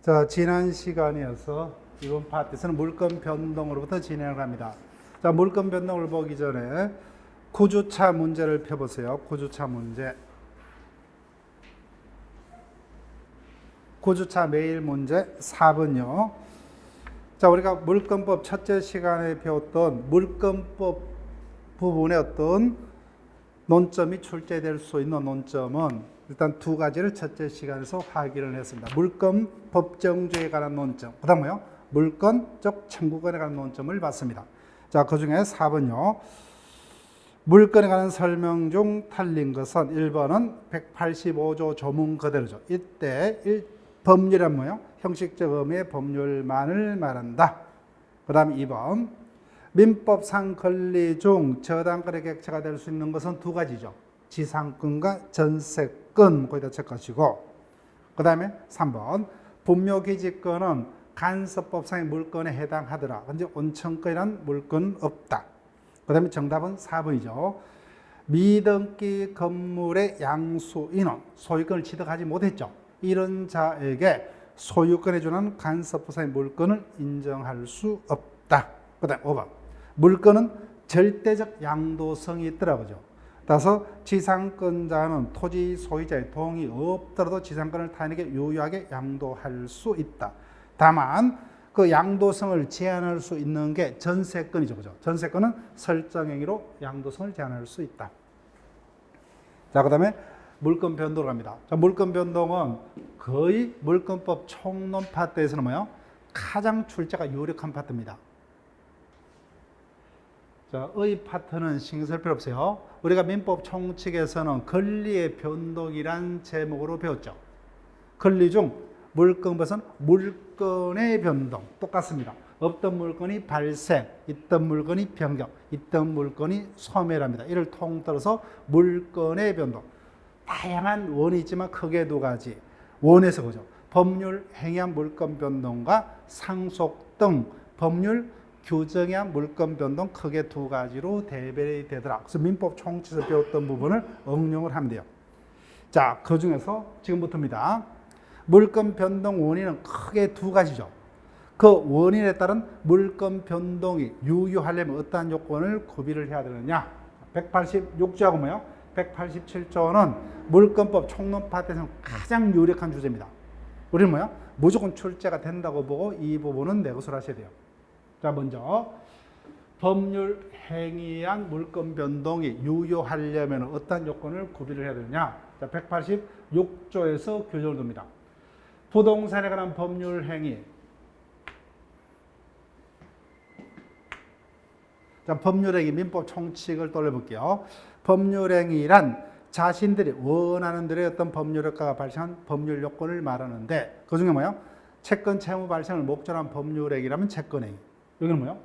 자, 지난 시간이어서 이번 파트에서는 물건 변동으로부터 진행을 합니다. 자, 물건 변동을 보기 전에 구주차 문제를 펴보세요. 구주차 문제. 구주차 매일 문제 4번요. 자, 우리가 물건법 첫째 시간에 배웠던 물건법 부분의 어떤 논점이 출제될 수 있는 논점은 일단 두 가지를 첫째 시간에서 확인을 했습니다. 물건 법정주의에 관한 논점, 그 다음에요 물건적 청구권에 관한 논점을 봤습니다. 자, 그 중에 4번요. 물건에 관한 설명 중 틀린 것은 1번은 185조 조문 그대로죠. 이때 법률은 뭐예요? 형식적 의미의 법률만을 말한다. 그 다음 2번 민법상 권리 중 저당권의 객체가 될 수 있는 것은 두 가지죠. 지상권과 전세권 거기다 체크하시고, 그 다음에 3번 분묘기지권은 간섭법상의 물건에 해당하더라. 근데 온천권이란 물건은 없다. 그 다음에 정답은 4번이죠. 미등기 건물의 양수인은 소유권을 취득하지 못했죠. 이런 자에게 소유권에 준하는 간섭법상의 물건을 인정할 수 없다. 그 다음 5번 물건은 절대적 양도성이 있더라고요. 따라서 지상권자는 토지 소유자의 동의 없더라도 지상권을 타인에게 유효하게 양도할 수 있다. 다만 그 양도성을 제한할 수 있는 게 전세권이죠. 그죠? 전세권은 설정행위로 양도성을 제한할 수 있다. 자, 그 다음에 물건 변동을 합니다. 자, 물건 변동은 거의 물건법 총론 파트에서는 뭐예요? 가장 출제가 유력한 파트입니다. 자, 의 파트는 신경 쓸 필요 없어요. 우리가 민법 총칙에서는 권리의 변동이란 제목으로 배웠죠. 권리 중 물건법은 물건의 변동 똑같습니다. 없던 물건이 발생, 있던 물건이 변경, 있던 물건이 소멸합니다. 이를 통틀어서 물건의 변동. 다양한 원이 있지만 크게 두 가지. 원에서 그죠. 법률 행위한 물건 변동과 상속 등 법률 규정에 의한 물건 변동 크게 두 가지로 대별이 되더라. 그래서 민법 총칙에서 배웠던 부분을 응용을 하면 돼요. 자, 그 중에서 지금부터입니다. 물건 변동 원인은 크게 두 가지죠. 그 원인에 따른 물건 변동이 유효하려면 어떠한 요건을 구비를 해야 되느냐. 186조하고 뭐요? 187조는 물건법 총론 파트에서는 가장 유력한 주제입니다. 우리는 뭐야? 무조건 출제가 된다고 보고 이 부분은 내 것으로 하셔야 돼요. 자, 먼저 법률 행위한 물건 변동이 유효하려면 어떤 요건을 구비를 해야 되느냐. 자, 186조에서 규정을 둡니다. 부동산에 관한 법률 행위. 자, 법률 행위 민법 총칙을 떠올려볼게요. 법률 행위란 자신들이 원하는 대로의 어떤 법률 효과가 발생한 법률 요건을 말하는데, 그 중에 뭐예요? 채권 채무 발생을 목적으로 한 법률 행위라면 채권 행위. 여기는 뭐예요?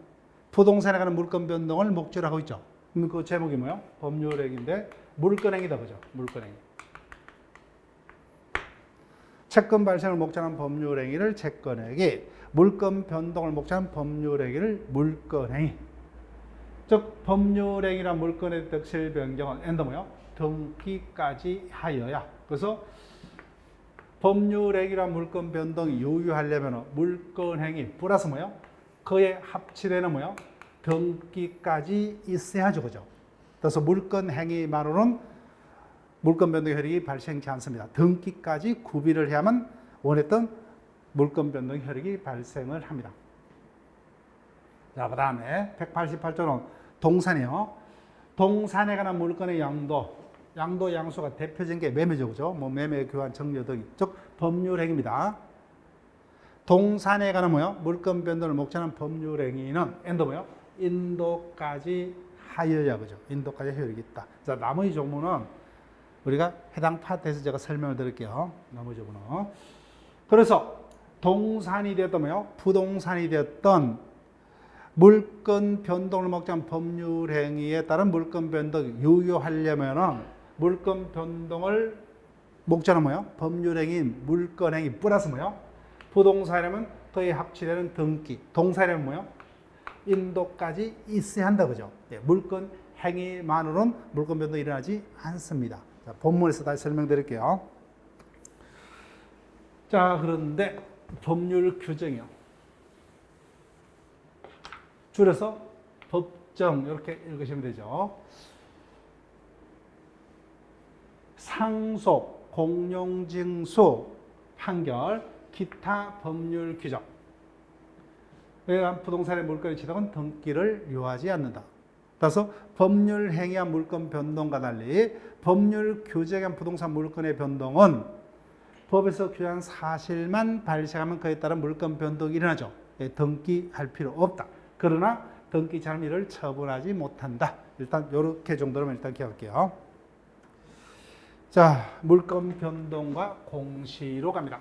부동산에 관한 물건 변동을 목적으로 하고 있죠. 그럼 그 제목이 뭐예요? 법률 행위인데 물건 행위다, 그죠? 물건 행위. 채권 발생을 목적으로 한 법률 행위를 채권 행위, 물건 변동을 목적으로 한 법률 행위를 물건 행위. 즉 법률 행위란 물건의 득실 변경은 엔더 뭐예요? 등기까지 하여야. 그래서 법률 행위란 물건 변동이 유효하려면 물건 행위 플러스 뭐예요? 그에 합치되는 뭐예요? 등기까지 있어야죠. 그죠? 그래서 물건 행위만으로는 물건 변동 효력이 발생치 않습니다. 등기까지 구비를 해야만 원했던 물건 변동 효력이 발생을 합니다. 자, 그 다음에 188조는 동산이요. 동산에 관한 물건의 양도, 양수가 대표적인 게 매매죠. 그죠? 뭐 매매, 교환, 정려 등이. 즉, 법률 행위입니다. 동산에 관한 뭐요? 물건 변동을 목적하는 법률 행위는 엔더 뭐요? 인도까지 하여야. 그죠? 인도까지 효력이 있다. 자, 나머지 조문은 우리가 해당 파트에서 제가 설명을 드릴게요. 나머지 조문은. 그래서 동산이 되었던 뭐요? 부동산이 되었던 물건 변동을 목적한 법률 행위에 따른 물건 변동이 유효하려면은 물건 변동을 목적하는 뭐요? 법률 행위인 물건 행위 플러스 뭐요? 부동산이라면 그에 합치되는 등기, 동산이라면 뭐요? 인도까지 있어야 한다, 그죠? 예, 물건 행위만으로는 물건 변동이 일어나지 않습니다. 자, 본문에서 다시 설명드릴게요. 자, 그런데 법률 규정이요. 줄여서 법정 이렇게 읽으시면 되죠. 상속, 공용징수, 판결, 기타 법률 규정. 외관 부동산의 물건의 취득은 등기를 요하지 않는다. 따라서 법률 행위한 물건 변동과 달리 법률 규정한 부동산 물건의 변동은 법에서 규정한 사실만 발생하면 그에 따른 물건 변동이 일어나죠. 등기할 필요 없다. 그러나 등기 잘못을 처분하지 못한다. 일단 이렇게 정도로만 일단 기억할게요. 자, 물건 변동과 공시로 갑니다.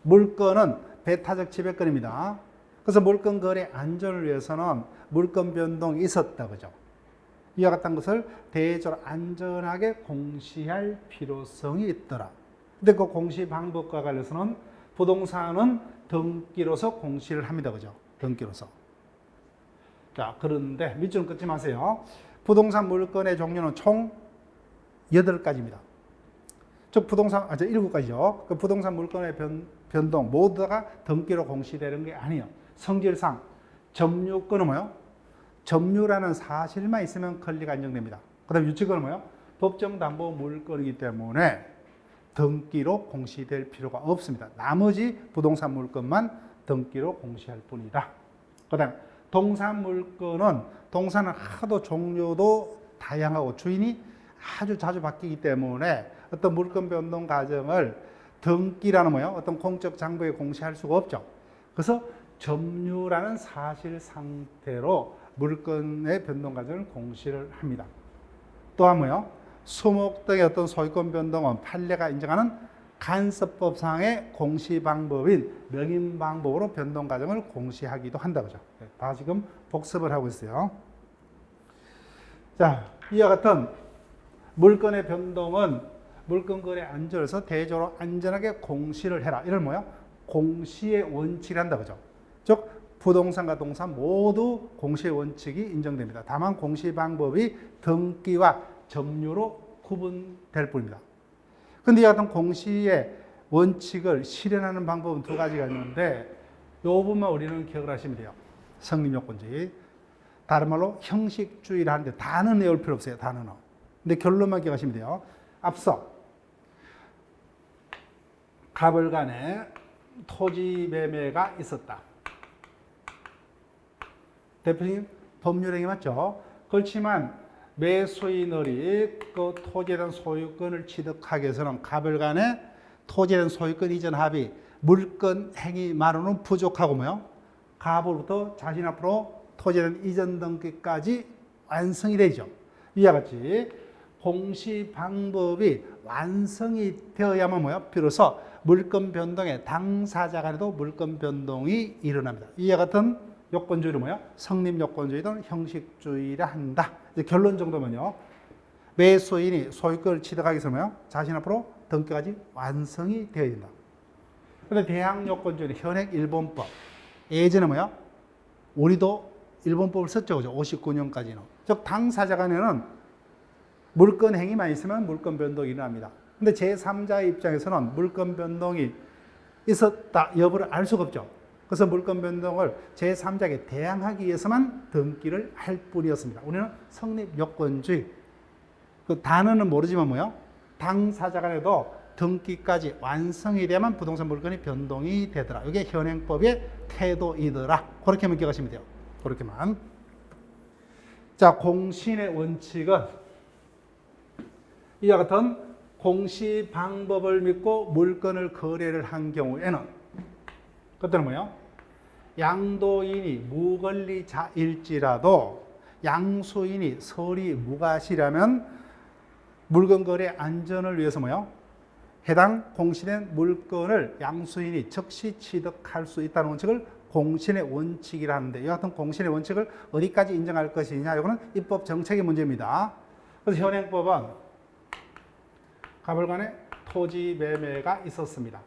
물건은 배타적 지배권입니다. 그래서 물건 거래 안전을 위해서는 물건 변동이 있었다, 그죠? 이와 같은 것을 대조로 안전하게 공시할 필요성이 있더라. 근데 그 공시 방법과 관련해서는 부동산은 등기로서 공시를 합니다, 그죠? 등기로서. 자, 그런데 밑줄은 끊지 마세요. 부동산 물건의 종류는 총 8가지입니다. 즉 부동산 7가지죠. 그 부동산 물건의 변동 모두가 등기로 공시되는 게 아니에요. 성질상 점유권은 뭐요? 점유라는 사실만 있으면 권리가 인정됩니다. 그다음 유치권은 뭐요? 법정 담보 물건이기 때문에 등기로 공시될 필요가 없습니다. 나머지 부동산 물건만 등기로 공시할 뿐이다. 그다음 동산 물건은 동산은 하도 종류도 다양하고 주인이 아주 자주 바뀌기 때문에 어떤 물건 변동 과정을 등기라는 뭐예요? 어떤 공적 장부에 공시할 수가 없죠. 그래서 점유라는 사실 상태로 물건의 변동 과정을 공시를 합니다. 또한 뭐예요? 수목 등의 어떤 소유권 변동은 판례가 인정하는 간섭법상의 공시 방법인 명인 방법으로 변동 과정을 공시하기도 한다, 그죠? 다 지금 복습을 하고 있어요. 자, 이와 같은 물건의 변동은 물건 거래 안전에서 대조로 안전하게 공시를 해라. 이런 뭐예요? 공시의 원칙을 한다, 그죠? 즉 부동산과 동산 모두 공시의 원칙이 인정됩니다. 다만 공시 방법이 등기와 점유로 구분될 뿐입니다. 그런데 이 같은 공시의 원칙을 실현하는 방법은 2가지가 있는데 이 부분만 우리는 기억을 하시면 돼요. 성립요건주의. 다른 말로 형식주의를 하는데 단어는 외울 필요 없어요. 단어는. 근데 결론만 기억하시면 돼요. 앞서 갑을 간에 토지 매매가 있었다. 대표님 법률행위 맞죠? 그렇지만 매수인들이 그 토지에 대한 소유권을 취득하기 위해서는 갑을 간에 토지에 대한 소유권 이전 합의 물건 행위만으로는 부족하고 뭐요? 갑으로부터 자신 앞으로 토지에 대한 이전 등기까지 완성이 되죠. 이와 같이 공시 방법이 완성이 되어야만 뭐요? 비로소 물건 변동의 당사자 간에도 물건 변동이 일어납니다. 이와 같은 요건주의를 뭐요? 성립 요건주의든 형식주의라 한다. 이제 결론 정도면요. 매수인이 소유권을 취득하기 위해서 뭐요? 자신 앞으로 등기까지 완성이 되어야 된다. 그런데 대항 요건주의는 현행 일본법. 예전에 뭐요? 우리도 일본법을 썼죠. 그죠? 59년까지는. 즉 당사자 간에는 물건 행위만 있으면 물건 변동이 일어납니다. 근데 제3자의 입장에서는 물건 변동이 있었다 여부를 알 수가 없죠. 그래서 물건 변동을 제3자에게 대항하기 위해서만 등기를 할 뿐이었습니다. 우리는 성립 요건주의. 그 단어는 모르지만 뭐요? 당사자 간에도 등기까지 완성이 돼야만 부동산 물건이 변동이 되더라. 이게 현행법의 태도이더라. 그렇게만 기억하시면 돼요. 그렇게만. 자, 공신의 원칙은 이와 같은 공시 방법을 믿고 물건을 거래를 한 경우에는 그때는 뭐예요? 양도인이 무권리자일지라도 양수인이 서리 무과시라면 물건 거래 안전을 위해서 뭐예요? 해당 공시된 물건을 양수인이 즉시 취득할 수 있다는 원칙을 공신의 원칙이라 하는데 이 같은 공신의 원칙을 어디까지 인정할 것이냐 이거는 입법 정책의 문제입니다. 그래서 현행법은 갑을 간에 토지 매매가 있었습니다.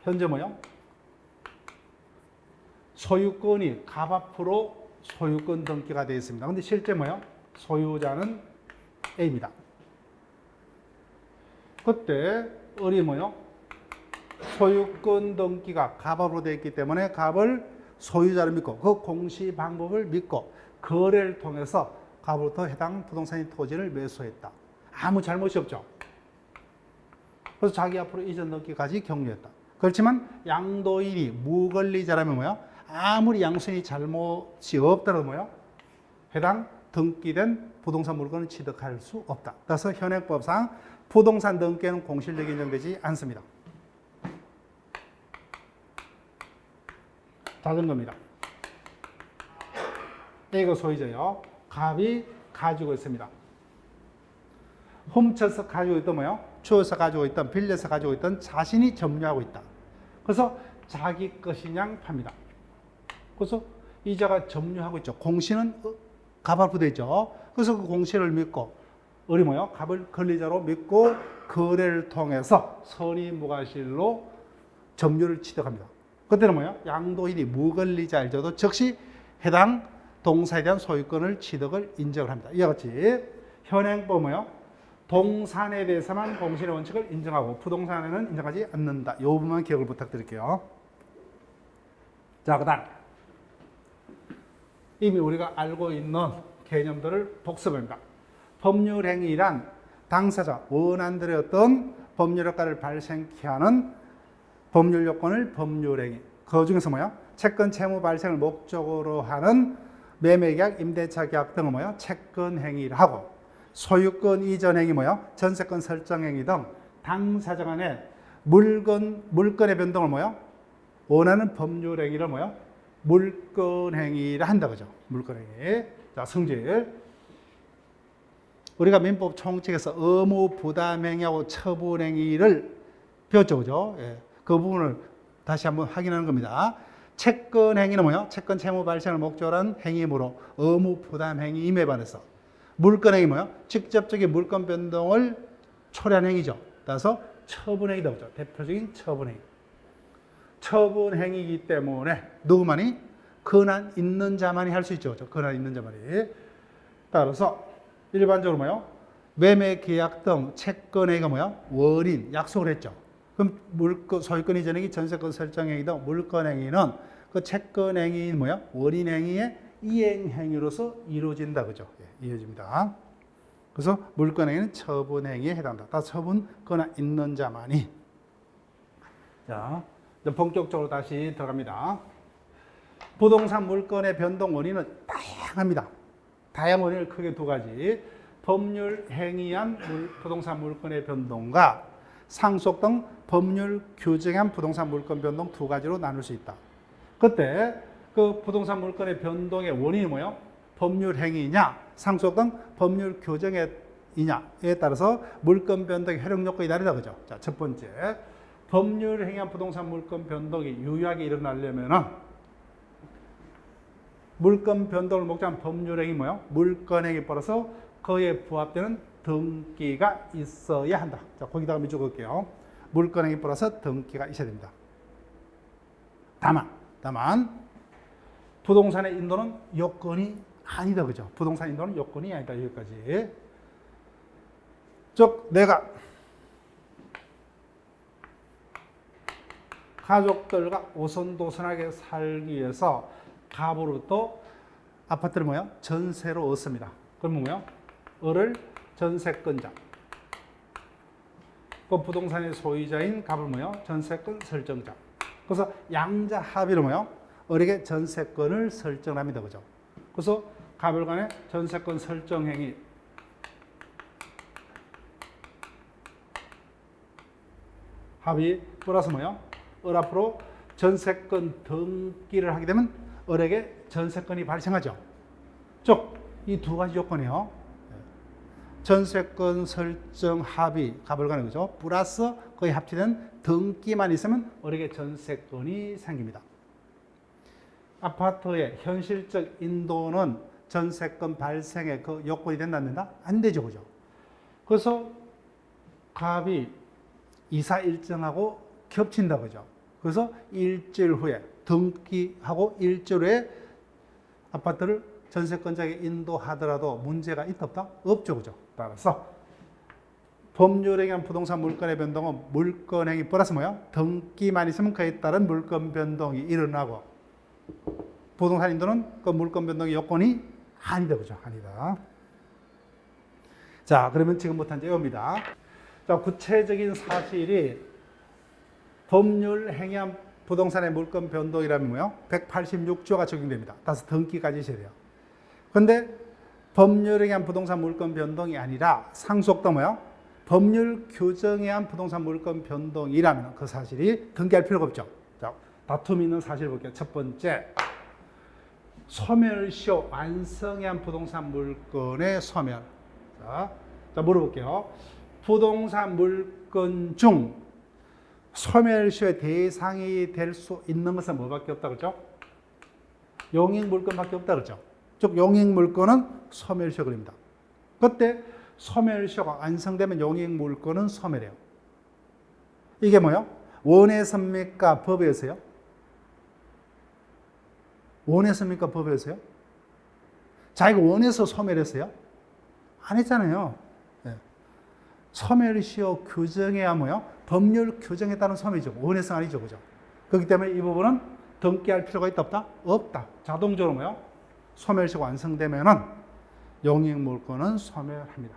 현재 뭐요? 소유권이 갑 앞으로 소유권 등기가 되어 있습니다. 근데 실제 뭐요? 소유자는 A입니다. 그때 을이 뭐요? 소유권 등기가 갑으로 되어 있기 때문에 갑을 소유자를 믿고 그 공시 방법을 믿고 거래를 통해서 갑으로부터 해당 부동산의 토지를 매수했다. 아무 잘못이 없죠. 그래서 자기 앞으로 이전 넣기까지 격려했다. 그렇지만 양도인이 무권리자라면 뭐야? 아무리 양수인이 잘못이 없더라도 뭐야? 해당 등기된 부동산 물건을 취득할 수 없다. 따라서 현행법상 부동산 등기에는 공실력이 인정되지 않습니다. 자전거입니다. 이거 소유자요. 갑이 가지고 있습니다. 훔쳐서 가지고 있던 뭐요? 주워서 가지고 있던, 빌려서 가지고 있던 자신이 점유하고 있다. 그래서 자기 것이냐 팝니다. 그래서 이자가 점유하고 있죠. 공시는 갑 앞으로 되죠. 그래서 그 공시를 믿고 을이 뭐요? 갑을 권리자로 믿고 거래를 통해서 선의무과실로 점유를 취득합니다. 그때는 뭐요? 양도인이 무권리자일지라도 즉시 해당 동사에 대한 소유권을 취득을 인정을 합니다. 이와 같이 현행법 뭐요? 동산에 대해서만 공실의 원칙을 인정하고 부동산에는 인정하지 않는다. 이 부분만 기억을 부탁드릴게요. 자, 그다음 이미 우리가 알고 있는 개념들을 복습합니다. 법률행위란 당사자 원한들의 어떤 법률 효과를 발생케 하는 법률 요건을 법률행위. 그 중에서 뭐야? 채권 채무 발생을 목적으로 하는 매매계약, 임대차 계약 등은 뭐야? 채권행위를 하고 소유권 이전 행위 뭐야? 전세권 설정 행위 등 당사자 간의 물건의 변동을 뭐야? 원하는 법률 행위를 뭐야? 물권 행위를 한다 그죠? 물권 행위. 자, 성질. 우리가 민법 총칙에서 의무 부담 행위하고 처분 행위를 배웠죠, 그죠? 예. 그 부분을 다시 한번 확인하는 겁니다. 채권 행위는 뭐야? 채권 채무 발생을 목적으로 한 행위이므로 의무 부담 행위임에 반해서 물권 행위 뭐야? 직접적인 물권 변동을 초래한 행위죠. 따라서 처분 행위다 그죠? 대표적인 처분 행위. 처분 행위이기 때문에 누구만이? 권한 있는 자만이 할 수 있죠. 그죠? 권한 있는 자만이. 따라서 일반적으로 뭐야? 매매 계약 등 채권 행위가 뭐야? 원인, 약속을 했죠. 그럼 소유권 이전 행위, 전세권 설정 행위 등 물권 행위는 그 채권 행위인 뭐야? 원인 행위의 이행 행위로서 이루어진다 그죠? 예, 이루어집니다. 그래서 물권 행위는 처분 행위에 해당한다. 다 처분 권한 있는 자만이. 자, 본격적으로 다시 들어갑니다. 부동산 물건의 변동 원인은 다양합니다. 다양한 원인을 크게 두 가지. 법률 행위한 부동산 물건의 변동과 상속 등 법률 규정한 부동산 물건 변동 두 가지로 나눌 수 있다. 그때 그 부동산 물건의 변동의 원인이 뭐예요? 법률 행위냐, 상속 등 법률 규정이냐에 따라서 물건 변동의 효력 요건이 다르다 그죠? 자, 첫 번째. 법률 행위한 부동산 물건 변동이 유효하게 일어나려면은 물건 변동을 목적한 법률 행위 뭐예요? 물건 행위 벌어서 그에 부합되는 등기가 있어야 한다. 자, 거기다가 밑줄 그을게요. 물건 행위 플러스 등기가 있어야 됩니다. 다만 부동산의 인도는 요건이 아니다 그죠? 부동산 인도는 요건이 아니다. 여기까지. 즉 내가 가족들과 오손도손하게 살기 위해서 갑으로부터 아파트를 뭐야? 전세로 얻습니다. 그러면 뭐야? 을을 전세권자. 그 부동산의 소유자인 갑을 뭐야? 전세권 설정자. 그래서 양자 합의로 뭐야? 을에게 전세권을 설정합니다. 그죠? 그래서 갑을 간의 전세권 설정 행위. 합의 플러스 뭐야? 을 앞으로 전세권 등기를 하게 되면 을에게 전세권이 발생하죠. 즉, 이 두 가지 요건이요. 전세권 설정 합의, 갑을 간의 거죠. 플러스 거의 합치된 등기만 있으면 을에게 전세권이 생깁니다. 아파트의 현실적 인도는 전세권 발생의 그 요건이 된다, 안 된다? 안 되죠, 그죠? 그래서 갑이 이사 일정하고 겹친다, 그죠? 그래서 일주일 후에 등기하고 일주일 후에 아파트를 전세권자에게 인도하더라도 문제가 있다 없다? 없죠, 그죠? 따라서 법률에 의한 부동산 물건의 변동은 물건행위 플러스 뭐야? 등기만 있으면 그에 따른 물건 변동이 일어나고 부동산 인도는 그 물건 변동의 요건이 아니다. 그죠? 아니다. 자, 그러면 지금부터 이제 이겁니다. 자, 구체적인 사실이 법률 행위한 부동산의 물건 변동이라면 뭐요? 186조가 적용됩니다. 따라서 등기까지 있어야 돼요. 그런데 법률에 의한 부동산 물건 변동이 아니라 상속도 뭐요? 법률 규정에 의한 부동산 물건 변동이라면 그 사실이 등기할 필요가 없죠. 자, 다툼 있는 사실 볼게요. 첫 번째, 소멸시효 완성에 의한 부동산 물건의 소멸. 자, 물어볼게요. 부동산 물건 중 소멸시효의 대상이 될 수 있는 것은 뭐밖에 없다 그러죠? 용익 물건밖에 없다 그러죠. 즉 용익 물건은 소멸시효 걸립니다. 그때 소멸시효가 완성되면 용익 물건은 소멸해요. 이게 뭐예요? 원에서입니까? 법에서요? 원에서입니까? 법에서요? 자기가 원해서 소멸했어요? 안 했잖아요. 네. 소멸시효 규정에야 뭐예요? 법률 규정에 따른 소멸이죠. 원해서 아니죠. 그죠? 그렇기 때문에 이 부분은 등기할 필요가 있다 없다? 없다. 자동적으로 뭐예요? 소멸시효가 완성되면은 용익 물건은 소멸합니다.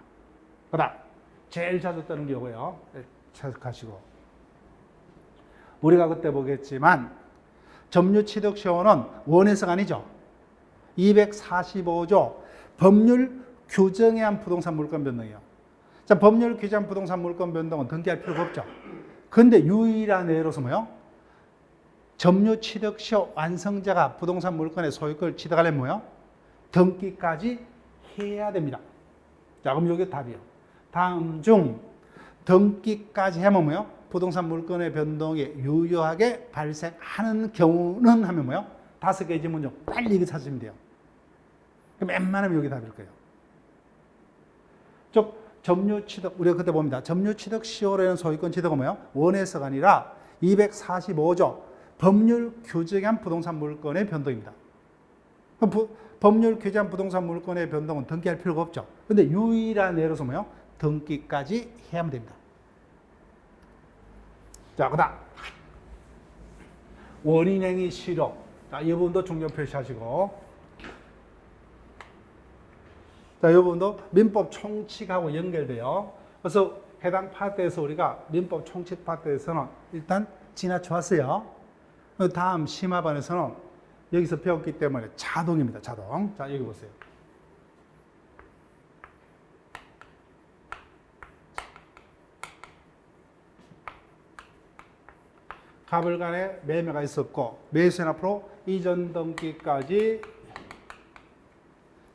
그다음 제일 자주 뜨는 게 이거예요. 체크하시고 우리가 그때 보겠지만 점유취득시효는 원해서가 아니죠. 245조 법률 규정에 의한 부동산 물건 변동이에요. 자, 법률 규정 부동산 물건 변동은 등기할 필요가 없죠. 그런데 유일한 예로서 뭐예요? 점유취득시효 완성자가 부동산 물건의 소유권을 취득하려면 뭐예요? 등기까지 해야 됩니다. 자, 그럼 이게 답이에요. 다음 중 등기까지 하면 뭐예요? 부동산 물건의 변동이 유효하게 발생하는 경우는 하면 뭐예요? 5개 질문 중 빨리 이거 찾으시면 돼요. 그럼 웬만하면 여기 답일 거예요. 즉 점유취득, 우리가 그때 봅니다. 점유취득 시효라는 소유권 취득은 뭐예요? 원해서가 아니라 245조 법률 규정한 부동산 물건의 변동입니다. 그럼 법률 규정한 부동산 물건의 변동은 등기할 필요가 없죠. 근데 유일한 예로서 뭐예요? 등기까지 해야만 됩니다. 자, 그 다음 원인행위 실효. 자, 이 부분도 중요 표시하시고, 자, 이 부분도 민법 총칙하고 연결돼요. 그래서 해당 파트에서 우리가 민법 총칙 파트에서는 일단 지나쳐 왔어요. 다음 심화반에서는 여기서 배웠기 때문에 자동입니다. 자동. 자, 여기 보세요. 갑을 간에 매매가 있었고 매수인 앞으로 이전 등기까지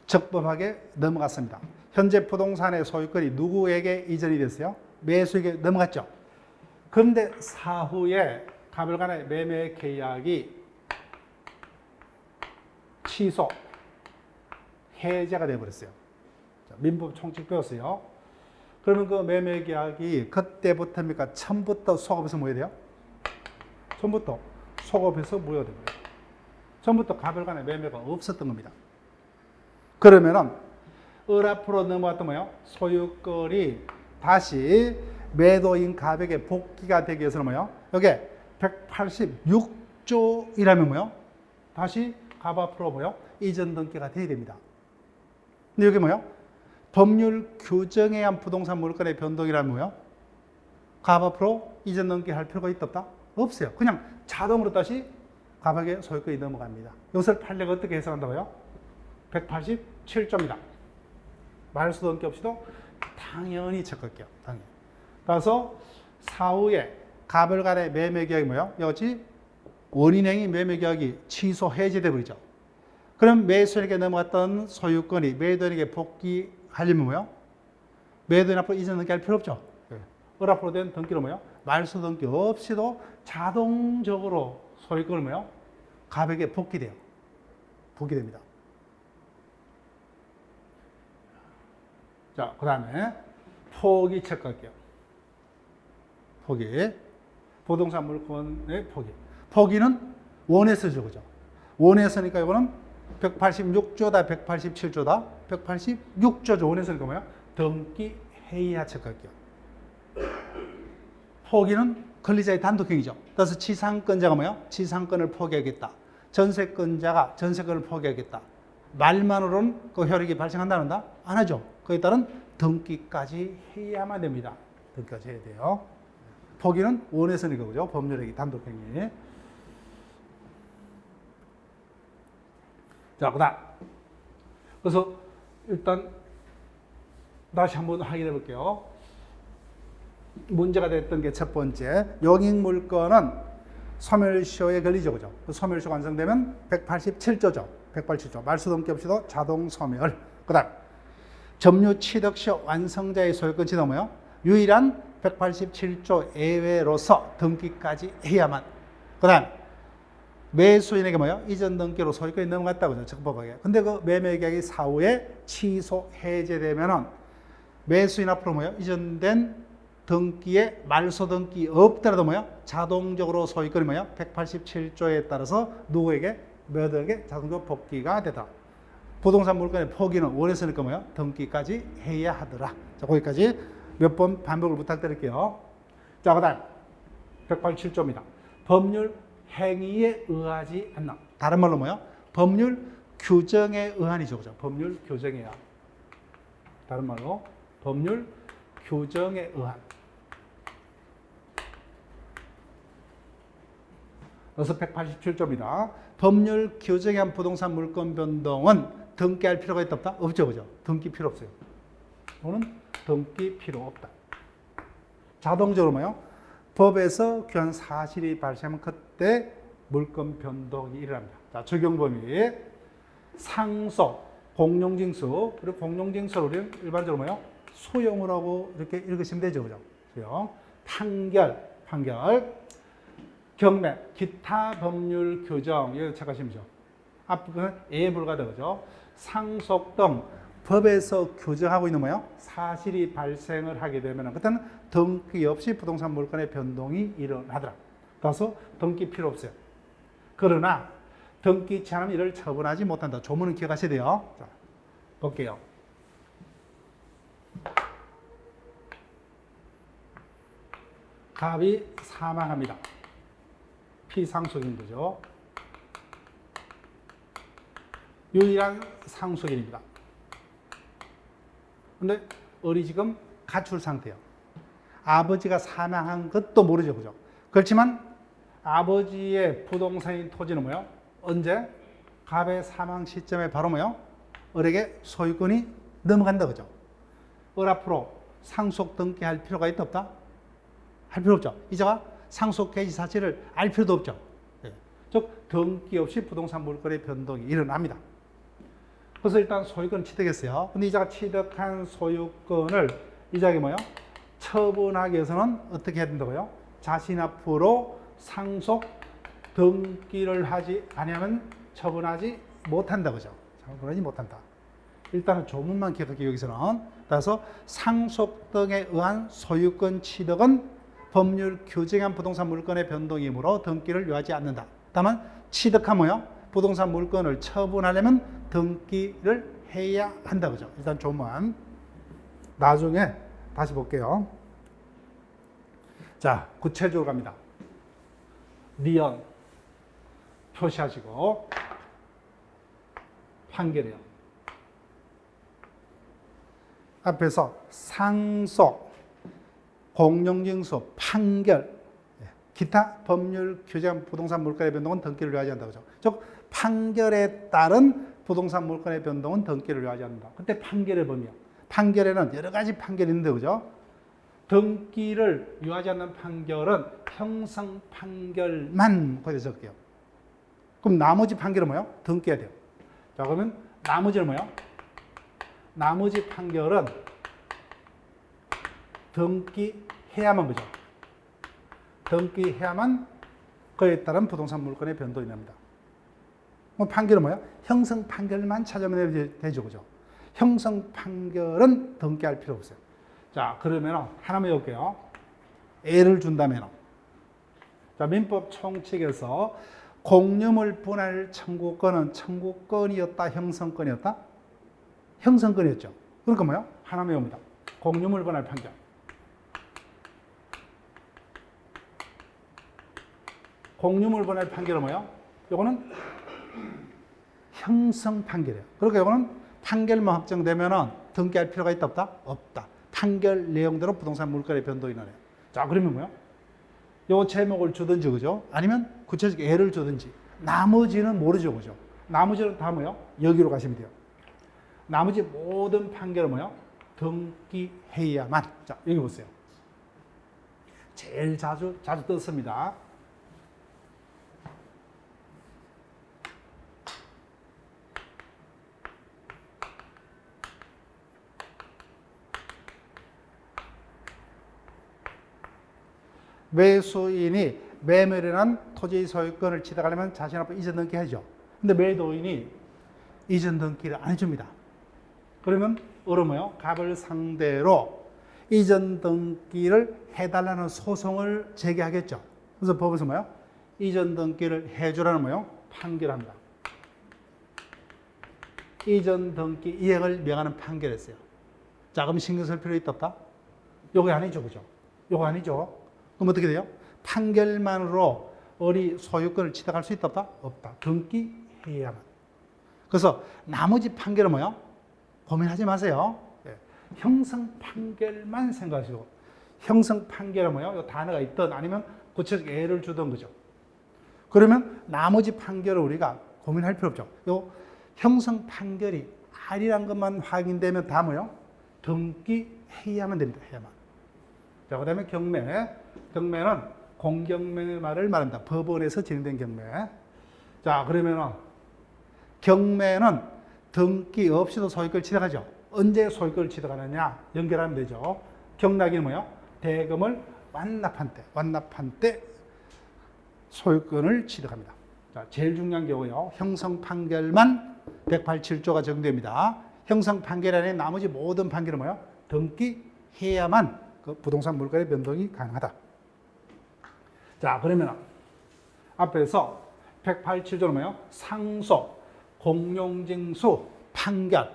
적법하게 넘어갔습니다. 현재 부동산의 소유권이 누구에게 이전이 됐어요? 매수에게 넘어갔죠. 그런데 사후에 갑을 간의 매매 계약이 취소, 해제가 되어버렸어요. 민법 총칙 배웠어요. 그러면 그 매매 계약이 그때부터입니까? 처음부터 소급해서 뭐 해야 돼요? 처음부터 소급해서 뭐해야 돼요? 처음부터 갑을 간의 매매가 없었던 겁니다. 그러면은 을 앞으로 넘어왔던 뭐예요? 소유권이 다시 매도인 갑에게 복귀가 되기 위해서는 뭐예요? 여기 186조이라면 뭐예요? 다시 갑 앞으로 뭐예요? 이전 등기가 돼야 됩니다. 근데 여기 뭐예요? 법률 규정에 의한 부동산 물건의 변동이라면 뭐예요? 갑 앞으로 이전 등기 할 필요가 있다 없다? 없어요. 그냥 자동으로 다시 갑에게 소유권이 넘어갑니다. 이것을 판례가 어떻게 해석한다고요? 187조입니다. 말수 등기 없이도 당연히 적을게요. 당연히. 따라서 사후에 갑을 간의 매매 계약이 뭐예요? 여기 원인행위 매매 계약이 취소 해제돼 버리죠. 그럼 매수인에게 넘어갔던 소유권이 매도인에게 복귀하려면 뭐예요? 매도인 앞으로 이전 등기할 필요 없죠. 을 앞으로 된 등기로 뭐예요? 말수 등기 없이도 자동적으로 소유권을 뭐예요? 갑에게 복귀돼요. 복귀됩니다. 자, 그 다음에 포기 체크할게요. 포기. 부동산 물건의 포기. 포기는 원에서죠, 그죠? 원에서니까 이거는 186조다, 187조다, 186조죠. 원에서니까 뭐야? 등기 해야 체크할게요. 포기는 권리자의 단독행위죠. 따라서 지상권자가 뭐예요? 지상권을 포기하겠다. 전세권자가 전세권을 포기하겠다. 말만으로는 그 효력이 발생한다는다? 안 하죠. 거기에 따른 등기까지 해야만 됩니다. 등기까지 해야 돼요. 포기는 원해서는 이거죠. 법률행위, 단독행위. 자, 그다음. 그래서 일단 다시 한번 확인해 볼게요. 문제가 됐던 게 첫 번째, 용익물건은 소멸시효에 걸리죠, 그죠? 그 소멸시효가 완성되면 187조죠. 187조. 말소 등기 없이도 자동 소멸. 그다음 점유 취득시효 완성자의 소유권 취득 뭐요? 유일한 187조 예외로서 등기까지 해야만. 그다음 매수인에게 뭐요? 이전 등기로 소유권이 넘어갔다고 그죠? 적법하게. 근데 그 매매 계약이 사후에 취소 해제되면은 매수인 앞으로 뭐요? 이전된 등기에 말소 등기 없더라도 뭐요? 자동적으로 소유권이 뭐요? 187조에 따라서 누구에게 몇에게 자동적으로 복귀가 되다. 부동산 물건의 포기는 원해서니까 뭐요? 등기까지 해야 하더라. 자, 거기까지 몇 번 반복을 부탁드릴게요. 자, 그다음 187조입니다. 법률 행위에 의하지 않는. 다른 말로 뭐요? 법률 규정에 의한이죠, 그죠? 법률 규정에 의한. 다른 말로 법률 규정에 의한. 그래서 187조입니다. 법률 규정에 의한 부동산 물건 변동은 등기할 필요가 있다 없다? 없죠, 그죠? 등기 필요 없어요. 또는 등기 필요 없다. 자동적으로 뭐요? 법에서 규한 사실이 발생하면 그때 물건 변동이 일어납니다. 자, 적용 범위 상속, 공용징수, 그리고 공용징수를 우리는 일반적으로 뭐요? 수용을 하고 이렇게 읽으시면 되죠, 그죠? 수용, 판결, 경매, 기타 법률 규정, 여기 착각하시면 앞부분은 예에 불과하다, 그죠? 상속 등 법에서 규정하고 있는 뭐예요? 사실이 발생을 하게 되면 그때는 등기 없이 부동산 물건의 변동이 일어나더라. 따라서 등기 필요 없어요. 그러나 등기치 않으면 이를 처분하지 못한다. 조문은 기억하셔야 돼요. 자, 볼게요. 갑이 사망합니다. 피상속인 거죠. 유일한 상속인입니다. 근데 을이 지금 가출 상태예요. 아버지가 사망한 것도 모르죠, 그죠? 그렇지만 아버지의 부동산인 토지는 뭐요? 언제? 갑의 사망 시점에 바로 뭐요? 을에게 소유권이 넘어간다, 그죠? 을 앞으로 상속 등기할 필요가 있다 없다? 할 필요 없죠. 이자가 상속 개시 사실을 알 필요도 없죠. 네. 즉 등기 없이 부동산 물건의 변동이 일어납니다. 그래서 일단 소유권을 취득했어요. 근데 이자가 취득한 소유권을 이자에게 뭐요? 처분하기 위해서는 어떻게 해야 된다고요? 자신 앞으로 상속 등기를 하지 아니하면 처분하지 못한다, 그죠? 처분하지 못한다. 일단은 조문만 기억할게요, 여기서는. 따라서 상속 등에 의한 소유권 취득은 법률 규정한 부동산 물건의 변동이므로 등기를 요하지 않는다. 다만 취득하면요, 부동산 물건을 처분하려면 등기를 해야 한다, 그죠? 일단 조문. 나중에 다시 볼게요. 자, 구체적으로 갑니다. 리언 표시하시고 판결이요. 앞에서 상속, 공용징수, 판결, 기타 법률 규정 부동산 물건의 변동은 등기를 요하지 않는다, 그죠? 즉 판결에 따른 부동산 물건의 변동은 등기를 요하지 않는다. 그때 판결의 범위요. 판결에는 여러 가지 판결이 있는데, 그죠? 등기를 요하지 않는 판결은 형성 판결만 거기에 적을게요. 그럼 나머지 판결은 뭐예요? 등기해야 돼요. 자, 그러면 나머지는 뭐예요? 나머지 판결은 등기해야만, 그죠? 등기해야만 그에 따른 부동산 물건의 변동이 납니다. 판결은 뭐예요? 형성 판결만 찾아오면 되죠, 그죠? 형성 판결은 등기할 필요 없어요. 자, 그러면 하나만 해볼게요. 예를 준다면, 자, 민법 총칙에서 공유물 분할 청구권은 청구권이었다, 형성권이었다? 형성권이었죠. 그러니까 뭐예요? 하나만 외웁니다. 공유물 분할 판결. 공유물분의 판결은 뭐예요? 요거는 형성 판결이에요. 그러니까 요거는 판결만 확정되면은 등기할 필요가 있다 없다? 없다. 판결 내용대로 부동산 물가의 변동이 나네요. 자, 그러면 뭐예요? 요 제목을 주든지, 그죠? 아니면 구체적 예를 주든지. 나머지는 모르죠, 그죠? 나머지는 다 뭐예요? 여기로 가시면 돼요. 나머지 모든 판결은 뭐예요? 등기해야만. 자, 여기 보세요. 제일 자주 떴습니다. 매수인이 매매라는 토지 소유권을 취득하려면 자신 앞에 이전 등기하죠. 근데 매도인이 이전 등기를 안 해줍니다. 그러면 뭐요? 갑을 상대로 이전 등기를 해달라는 소송을 제기하겠죠. 그래서 법에서 뭐요? 이전 등기를 해주라는 뭐요? 판결합니다. 이전 등기 이행을 명하는 판결했어요. 자, 그럼 신경 쓸 필요 있다 없다? 요거 아니죠, 그죠? 요거 아니죠. 그럼 어떻게 돼요? 판결만으로 우리 소유권을 취득할 수 있다 없다? 없다. 등기해야만. 그래서 나머지 판결은 뭐예요? 고민하지 마세요. 네. 형성 판결만 생각하시고, 형성 판결은 뭐예요? 이 단어가 있든 아니면 구체적 예를 주든 거죠. 그러면 나머지 판결을 우리가 고민할 필요 없죠. 요 형성 판결이 아니란 것만 확인되면 다 뭐예요? 등기해야만 됩니다. 해야만. 자, 그 다음에 경매. 경매는 공경매 말을 말합니다. 법원에서 진행된 경매. 자, 그러면은 경매는 등기 없이도 소유권을 취득하죠. 언제 소유권을 취득하느냐? 연결하면 되죠. 경락이 뭐예요? 대금을 완납한 때 소유권을 취득합니다. 자, 제일 중요한 경우요. 형성 판결만 187조가 적용됩니다. 형성 판결 안에 나머지 모든 판결은 뭐예요? 등기해야만 그 부동산 물가의 변동이 가능하다. 자, 그러면 앞에서 187조는 뭐예요? 상소, 공용징수, 판결,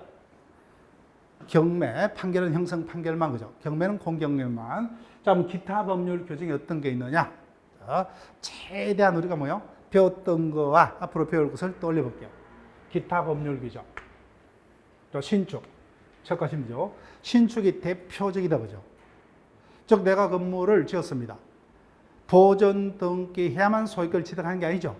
경매, 판결은 형성 판결만, 그죠? 경매는 공경매만. 자, 그럼 기타 법률 규정이 어떤 게 있느냐? 자, 최대한 우리가 뭐예요? 배웠던 거와 앞으로 배울 것을 떠올려 볼게요. 기타 법률 규정. 또 신축. 첫 가심이죠. 신축이 대표적이다, 그죠? 즉, 내가 건물을 지었습니다. 보존 등기해야만 소유권을 취득하는 게 아니죠.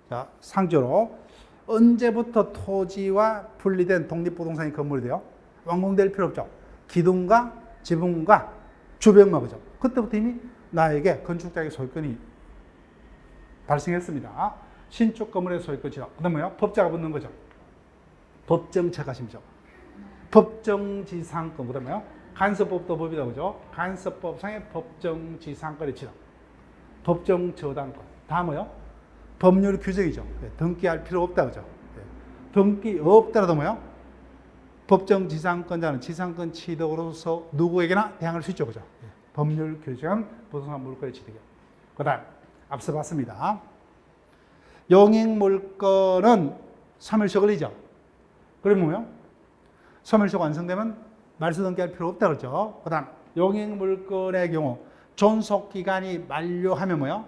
자, 상조로 언제부터 토지와 분리된 독립부동산이 건물이 돼요? 완공될 필요 없죠. 기둥과 지붕과 주변만, 그죠? 그때부터 이미 나에게 건축자의 소유권이 발생했습니다. 신축 건물의 소유권 취득. 그 다음에 뭐요? 법자가 붙는 거죠. 법정책 하심이죠. 법정지상권. 그 다음에 뭐요? 간섭법도 법이다, 그죠? 간섭법상의 법정지상권의 취득. 법정저당권. 다 뭐요? 법률 규정이죠. 등기할 필요 없다, 그죠? 등기 없더라도 뭐요? 법정지상권자는 지상권 취득으로서 누구에게나 대항할 수 있죠, 그죠? 법률 규정, 부동산 물권의 취득이요. 그 다음, 앞서 봤습니다. 용익물권은 소멸시 걸리죠. 그러면 뭐요? 소멸시 완성되면 말소 등기할 필요 없다, 그렇죠? 그 다음, 용익물권의 경우 존속기간이 만료하면 뭐요?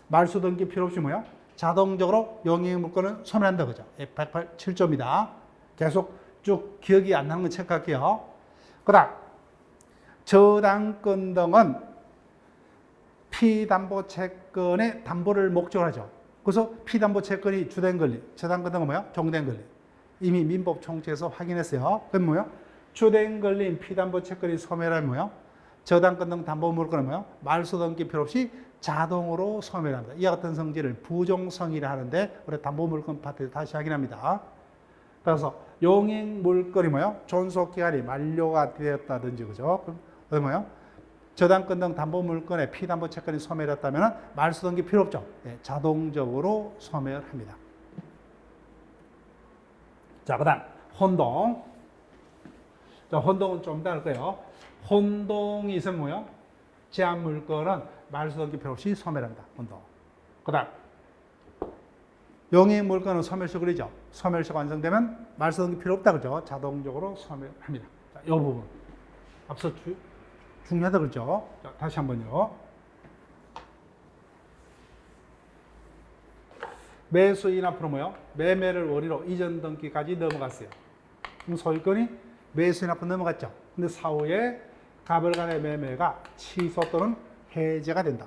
말소 등기 필요 없이 뭐요? 자동적으로 용익물권은 소멸한다, 그죠? 187조입니다. 계속 쭉 기억이 안 나는 건 체크할게요. 그 다음, 저당권 등은 피담보채권의 담보를 목적으로 하죠. 그래서 피담보채권이 주된 권리, 저당권 등은 뭐요? 종된 권리. 이미 민법 총칙에서 확인했어요. 그럼 뭐요? 주된 권리인 피담보채권이 소멸하면 뭐요? 저당권 등 담보물권은 뭐요? 말소 등기 필요 없이 자동으로 소멸합니다. 이와 같은 성질을 부종성이라 하는데 우리 담보물권 파트에서 다시 확인합니다. 그래서 용익물권이 뭐요? 존속기간이 만료가 되었다든지, 그죠? 그럼 뭐요? 저당권 등 담보물권의 피담보채권이 소멸했다면 말소 등기 필요 없죠. 네, 자동적으로 소멸합니다. 자, 그 다음 혼동. 자, 혼동은 좀 이따 할 거예요. 혼동이 있으면 뭐요? 제한물권은 말소 등기 필요 없이 소멸합니다. 혼동. 그 다음 용익물권은 소멸시 걸리죠. 소멸시가 완성되면 말소 등기 필요 없다, 그죠? 자동적으로 소멸합니다. 자, 이 부분 앞서 중요하다, 그렇죠? 자, 다시 한번요. 매수인 앞으로 뭐요? 매매를 원인으로 이전 등기까지 넘어갔어요. 그럼 소유권이 매수인 앞으로 넘어갔죠. 근데 사후에 갑을 간의 매매가 취소 또는 해제가 된다.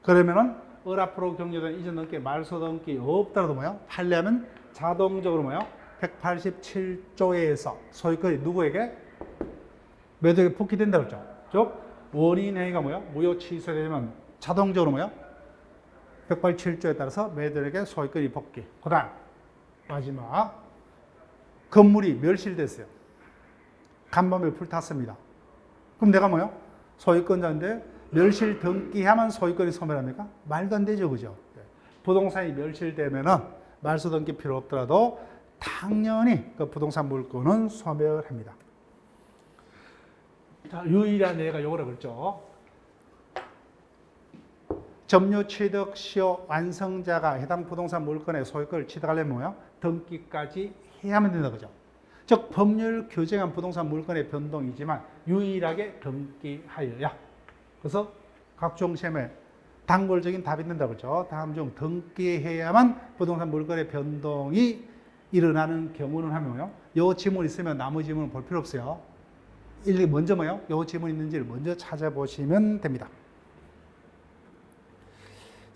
그러면은 을 앞으로 경료된 이전 등기, 말소 등기 없더라도 뭐요? 판례하면 자동적으로 뭐요? 187조에서 소유권이 누구에게? 매도에게 복귀된다 그랬죠. 즉 원인 행위가 뭐요? 무효 취소되면 자동적으로 뭐요? 187조에 따라서 매도에게 소유권이 복귀. 그다음 마지막 건물이 멸실됐어요. 간밤에 불탔습니다. 그럼 내가 뭐요? 소유권자인데 멸실 등기하면 소유권이 소멸합니까? 말도 안 되죠, 그죠? 부동산이 멸실되면은 말소 등기 필요 없더라도 당연히 그 부동산 물건은 소멸합니다. 자, 유일한 예가 요거라 그랬죠. 점유 취득 시효 완성자가 해당 부동산 물건의 소유권을 취득하려면 뭐요? 등기까지 해야만 된다 그죠? 즉 법률 규정한 부동산 물건의 변동이지만 유일하게 등기하여야. 그래서 각종 시험에 단골적인 답이 된다 그죠? 다음 중 등기해야만 부동산 물건의 변동이 일어나는 경우는 하면요. 요 지문 있으면 나머지 지문은 볼 필요 없어요. 일일이 먼저 뭐요? 요 지문 있는지를 먼저 찾아보시면 됩니다.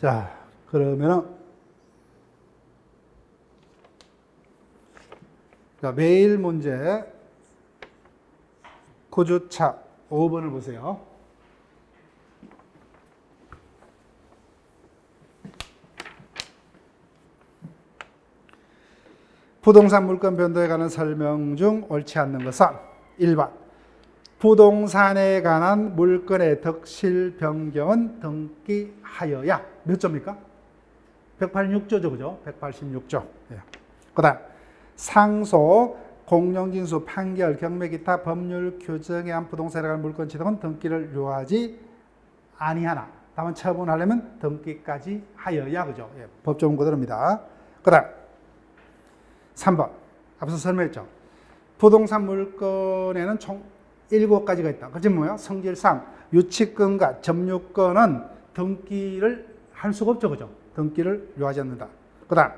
자, 그러면은 자, 매일 문제 9주차 5번을 보세요. 부동산 물건 변동에 관한 설명 중 옳지 않는 것은 1번 부동산에 관한 물건의 덕실 변경은 등기하여야 몇 조입니까? 186조죠, 그죠? 186조. 예. 그 다음 상소, 공용진수, 판결, 경매, 기타 법률 규정에 한 부동산에 관한 물건 취득은 등기를 요하지 아니하나. 다만 처분하려면 등기까지 하여야, 그죠? 예. 법조문 그대로입니다. 그 다음 3번. 앞서 설명했죠. 부동산 물건에는 총 7가지가 있다. 그게 뭐예요? 성질상 유치권과 점유권은 등기를 할 수가 없죠. 그죠? 등기를 요하지 않는다. 그 다음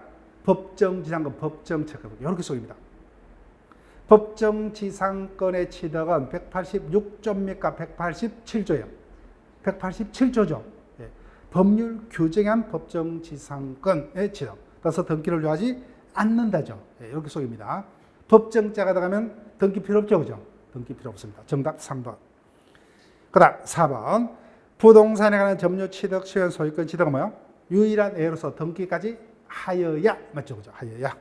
법정지상권, 법정채권 이렇게 속입니다. 법정지상권의 취득은 186조입니까? 187조예요. 187조죠. 예. 법률 규정한 법정지상권의 취득. 따라서 등기를 요하지 않는다죠. 예, 이렇게 속입니다. 법정자가 들어가면 등기 필요 없죠. 그죠? 등기 필요 없습니다. 정답 3번. 그 다음 4번. 부동산에 관한 점유 취득, 시효 소유권 취득은 뭐요? 유일한 예로서 등기까지 하여야. 맞죠? 그죠? 하여야.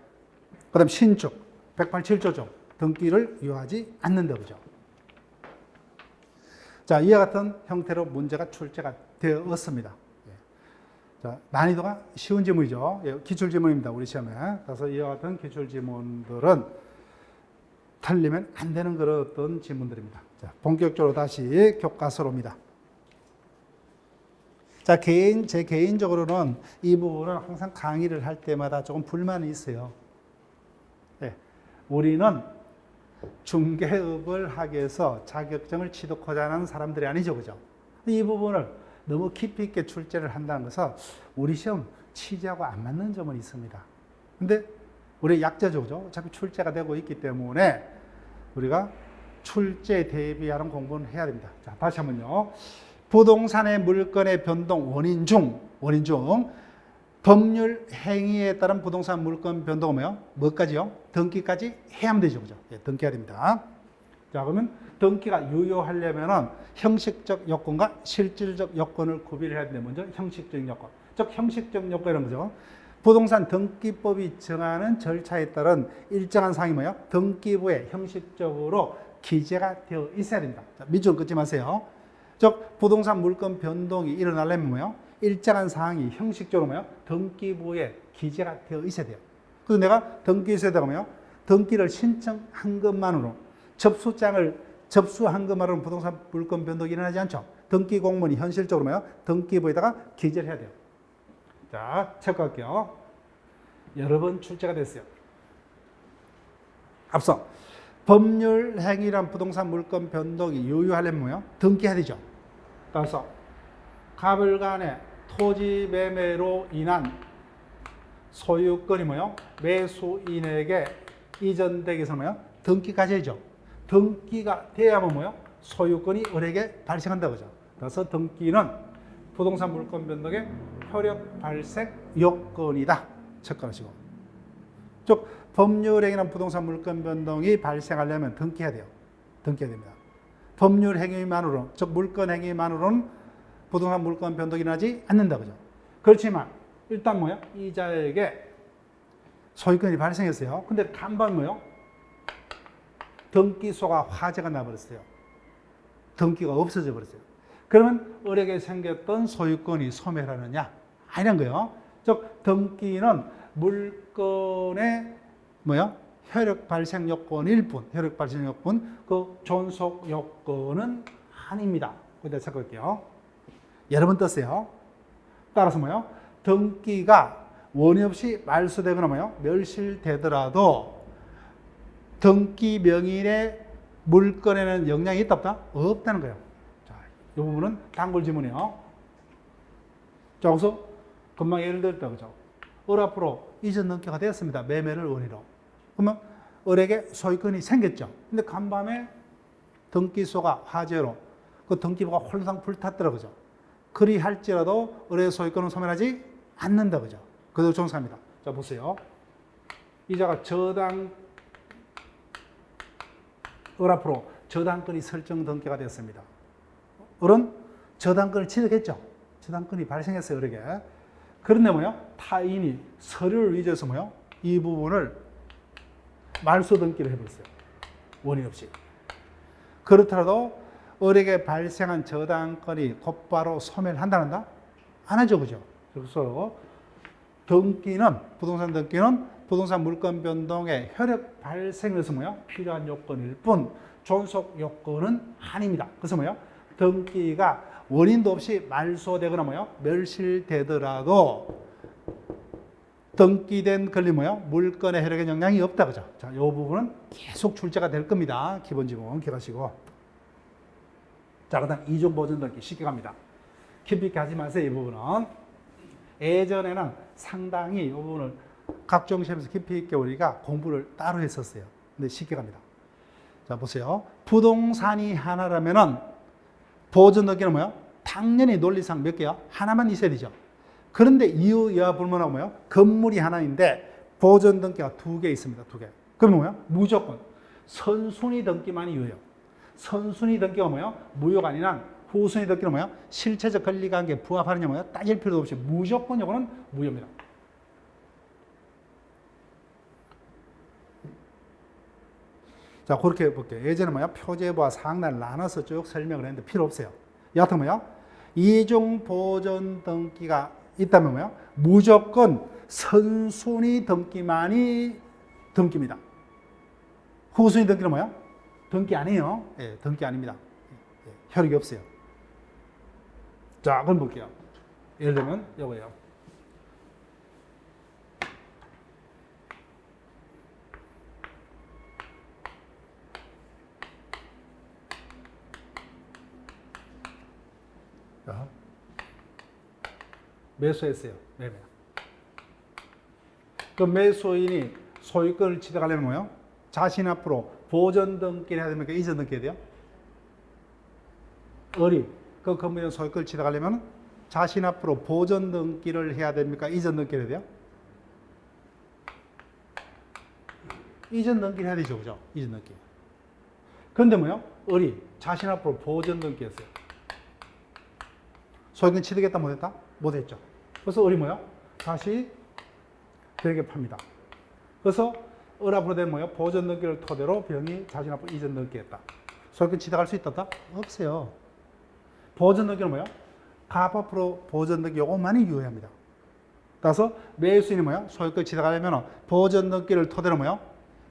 그 다음 신축. 187조죠. 등기를 요하지 않는다. 그죠? 자, 이와 같은 형태로 문제가 출제가 되었습니다. 자, 난이도가 쉬운 지문이죠. 예, 기출지문입니다. 우리 시험에. 그래서 이와 같은 기출지문들은 틀리면 안 되는 그런 어떤 지문들입니다. 자, 본격적으로 다시 교과서로입니다. 자, 제 개인적으로는 이 부분은 항상 강의를 할 때마다 조금 불만이 있어요. 예, 우리는 중개업을 하기 위해서 자격증을 취득하자 하는 사람들이 아니죠. 그죠? 이 부분을 너무 깊이 있게 출제를 한다는 것은 우리 시험 취지하고 안 맞는 점은 있습니다. 근데 우리 약자죠, 그죠? 어차피 출제가 되고 있기 때문에 우리가 출제에 대비하는 공부는 해야 됩니다. 자, 다시 한번요. 부동산의 물건의 변동 원인 중 법률 행위에 따른 부동산 물건 변동은 뭐요? 뭐까지요? 등기까지 해야만 되죠, 그죠? 예, 등기해야 됩니다. 자, 그러면 등기가 유효하려면은 형식적 요건과 실질적 요건을 구별해야 되는데 먼저 형식적 요건. 즉 형식적 요건이라는 거죠. 부동산 등기법이 정하는 절차에 따른 일정한 사항이 뭐예요? 등기부에 형식적으로 기재가 되어 있어야 됩니다. 자, 밑줄 긋지 마세요. 즉 부동산 물건 변동이 일어나려면 뭐예요? 일정한 사항이 형식적으로 뭐예요? 등기부에 기재가 되어 있어야 돼요. 그래서 내가 등기소에다가 뭐예요? 등기를 신청한 것만으로 접수한 것만으로는 부동산 물건 변동이 일어나지 않죠. 등기 공문이 현실적으로 뭐예요? 등기부에다가 기재를 해야 돼요. 자, 체크할게요. 여러 번 출제가 됐어요. 앞서 법률 행위란 부동산 물건 변동이 유효하려면 뭐예요? 등기해야 되죠. 따라서 갑을 간의 토지 매매로 인한 소유권이 뭐요? 매수인에게 이전되기 위해서 뭐요? 등기까지죠. 등기가 돼야만 뭐요? 소유권이 을에게 발생한다고 하죠. 그래서 등기는 부동산 물권 변동의 효력 발생 요건이다. 척하시고. 즉 법률행위나 부동산 물권 변동이 발생하려면 등기해야 돼요. 등기해야 됩니다. 법률행위만으로, 즉 물권행위만으로는 부동산 물권 변동이 일어나지 않는다. 그죠? 그렇지만 일단 뭐야? 이자에게 소유권이 발생했어요. 근데 간밤 뭐요? 등기소가 화재가 나버렸어요. 등기가 없어져 버렸어요. 그러면 을에게 생겼던 소유권이 소멸하느냐? 아니란 거예요. 즉 등기는 물건의 뭐야? 효력 발생 요건일 뿐, 효력 발생 요건, 그 존속 요건은 아닙니다. 그때 찾아볼게요. 여러 번 떴어요. 따라서 뭐요? 등기가 원의 없이 말소되거나 뭐요? 멸실되더라도 등기 명의의 물건에는 영향이 있다 없다? 없다는 거예요. 자, 이 부분은 단골 지문이에요. 자, 여기서 금방 예를 들었다, 그죠? 을 앞으로 이전 등기가 되었습니다. 매매를 원의로. 그러면 을에게 소유권이 생겼죠. 근데 간밤에 등기소가 화재로 그 등기부가 홀랑 불탔더라, 그죠? 그리 할지라도 을의 소유권은 소멸하지 않는다, 그죠? 그대로 종사합니다. 자, 보세요. 이자가 을 앞으로 저당권이 설정 등기가 되었습니다. 을은 저당권을 취득했죠. 저당권이 발생했어요, 을에게. 그런데 뭐요? 타인이 서류를 위조해서 뭐요? 이 부분을 말소 등기를 해버렸어요. 원인 없이. 그렇더라도 을에게 발생한 저당권이 곧바로 소멸한다는다? 안 하죠, 그죠? 그래서 등기는, 부동산 등기는 부동산 물권 변동의 효력 발생에서 뭐요? 필요한 요건일 뿐 존속 요건은 아닙니다. 그래서 뭐요? 등기가 원인도 없이 말소되거나 뭐요? 멸실되더라도 등기된 권리 뭐요? 물건의 효력에 영향이 없다, 그죠? 자, 이 부분은 계속 출제가 될 겁니다. 기본 지문 기억하시고. 자, 그다음 이중 보존 등기 쉽게 갑니다. 깊이 있게 하지 마세요, 이 부분은. 예전에는 상당히 이 부분을 각종 시험에서 깊이 있게 우리가 공부를 따로 했었어요. 근데 쉽게 갑니다. 자, 보세요. 부동산이 하나라면은 보존 등기는 뭐요? 당연히 논리상 몇 개야? 하나만 있어야 되죠. 그런데 이유, 여하 불문하고 뭐요? 건물이 하나인데 보존 등기가 2개 있습니다. 2개. 그러면 뭐요? 무조건 선순위 등기만이 유효해요. 선순위 등기가 뭐요? 무효가 아니라 후순위 등기는 뭐요? 실체적 권리관계에 부합하느냐 뭐요? 따질 필요도 없이 무조건 요거는 무효입니다. 자, 그렇게 볼게요. 예전에 뭐야? 표제부와 상란을 나눠서 쭉 설명을 했는데 필요 없어요. 여하튼 뭐야? 이중 보존 등기가 있다면 뭐야? 무조건 선순위 등기만이 등기입니다. 후순위 등기는 뭐야? 등기 아니에요. 예, 등기 아닙니다. 예, 효력이 없어요. 자, 그럼 볼게요. 예를 들면 이거예요. 자, 매수했어요. 매매. 그 매수인이 소유권을 취득하려면 뭐예요? 자신 앞으로 보존 등기를 해야 됩니까? 이전 등기해야 돼요? 을이 그 건물의 소유권을 취득하려면 자신 앞으로 보존 등기를 해야 됩니까? 이전 등기를 해야 돼요? 이전 등기를 해야 되죠, 그죠? 이전 등기. 그런데 뭐요? 을이 자신 앞으로 보존 등기했어요. 소유권 취득했다 못했다? 못했죠. 그래서 을이 뭐요? 다시 병에게 팝니다. 그래서 을 앞으로 된 뭐요? 보존 등기를 토대로 병이 자신 앞으로 이전 등기했다. 소유권 취득할 수 있다? 없어요. 보존 등기는 뭐요? 갑 앞으로 보존 등기 요것만이 유효합니다. 따라서 매수인이 뭐요? 소유권 취득하려면 보존 등기를 토대로 뭐요?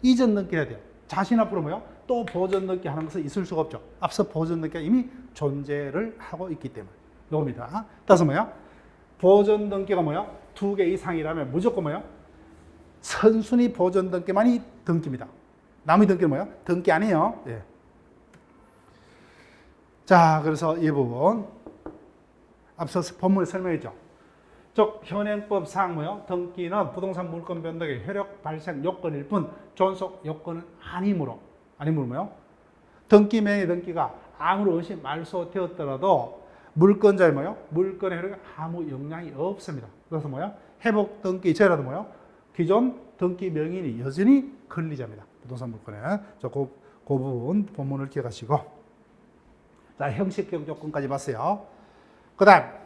이전 등기를 해야 돼요. 자신 앞으로 뭐요? 또 보존 등기 하는 것은 있을 수가 없죠. 앞서 보존 등기가 이미 존재를 하고 있기 때문에. 요겁니다. 따라서 뭐야? 보존 등기가 뭐야? 2개 이상이라면 무조건 뭐야? 선순위 보존 등기만이 등기입니다. 나머지 등기는 뭐야? 등기 아니에요. 예. 자, 그래서 이 부분 앞서 본문에 설명했죠. 즉 현행법상 뭐요? 등기는 부동산 물권 변동의 효력 발생 요건일 뿐 존속 요건은 아니므로 뭐요? 등기 명의 등기가 아무런 의심 말소되었더라도 물권자의 뭐요? 물권의 효력에 아무 영향이 없습니다. 그래서 뭐요? 회복 등기 제라도 뭐요? 기존 등기 명인이 여전히 권리자입니다. 부동산 물권에. 그 부분 본문을 기억하시고. 자, 형식적 요건까지 봤어요. 그 다음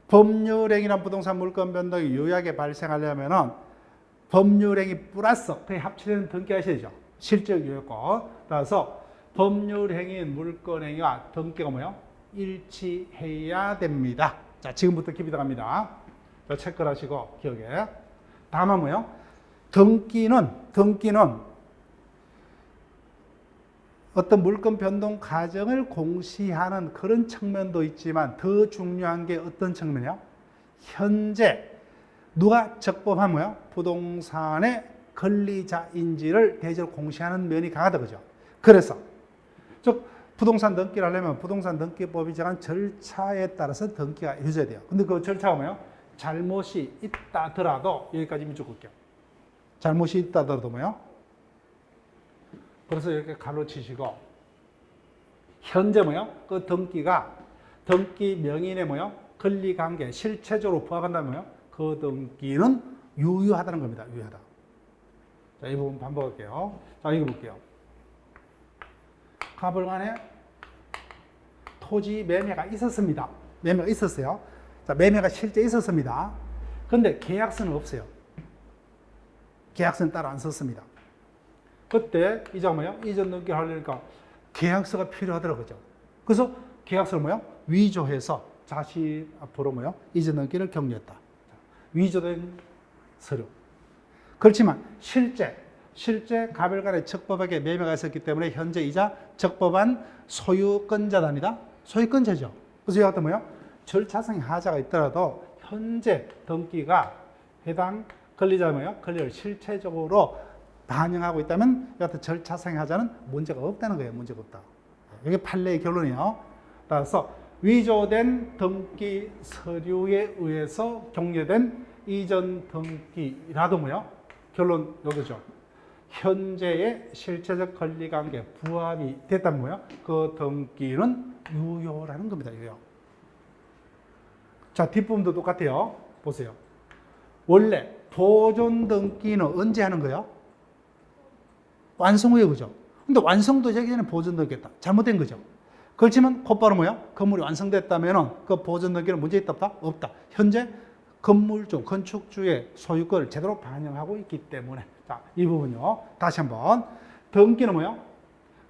법률행위나 부동산 물권 변동이 유효하게 발생하려면은 법률행위 플러스 그에 합치되는 등기가 있어야 되죠. 실적 요건. 따라서 법률행위인 물권행위와 등기가 뭐요? 일치해야 됩니다. 자, 지금부터 깊이 들어갑니다. 자, 체크를 하시고 기억에. 다만 뭐요? 등기는 어떤 물권 변동 과정을 공시하는 그런 측면도 있지만 더 중요한 게 어떤 측면이요? 현재 누가 적법한 뭐요? 부동산의 권리자인지를 대체로 공시하는 면이 강하다 그죠? 그래서 즉 부동산 등기를 하려면 부동산 등기법이 정한 절차에 따라서 등기가 이루어져야 돼요. 근데 그 절차가 뭐요? 잘못이 있다더라도 여기까지 밑줄을게요. 잘못이 있다더라도 뭐요? 그래서 이렇게 가로 치시고 현재 뭐요? 그 등기가 등기 명인의 뭐요? 권리관계 실체적으로 부합한다면 뭐요? 그 등기는 유효하다는 겁니다. 유효하다. 자, 이 부분 반복할게요. 자, 이거 볼게요. 가불간에 토지 매매가 있었습니다. 매매가 있었어요. 자, 매매가 실제 있었습니다. 근데 계약서는 없어요. 계약서는 따로 안 썼습니다. 그때 이자가 뭐야? 이전 등기를 하려니까 계약서가 필요하더라고요. 그래서 계약서를 뭐야? 위조해서 자신 앞으로 뭐야? 이전 등기를 격려했다. 위조된 서류. 그렇지만 실제 가별간에 적법하게 매매가 있었기 때문에 현재 이자 적법한 소유권자답니다. 소유권자죠. 그래서 여하튼 뭐야? 절차상 하자가 있더라도 현재 등기가 해당 권리자 뭐야? 권리를 실체적으로 반영하고 있다면 여하튼 절차상 하자는 문제가 없다는 거예요. 문제가 없다. 이게 판례의 결론이에요. 따라서 위조된 등기 서류에 의해서 격려된 이전 등기라도 뭐야? 결론 여기죠. 현재의 실체적 권리관계 부합이 됐다면 뭐야? 그 등기는 유효라는 겁니다. 유효. 자, 뒷부분도 똑같아요. 보세요. 원래 보존 등기는 언제 하는 거예요? 완성 후에 그죠? 근데 완성도 되기 전에 보존 등기했다. 잘못된 거죠. 그렇지만 곧바로 뭐야? 건물이 완성됐다면 그 보존 등기는 문제 있다 없다? 없다. 현재 건물주, 건축주의 소유권을 제대로 반영하고 있기 때문에. 자, 이 부분요. 다시 한번. 등기는 뭐야?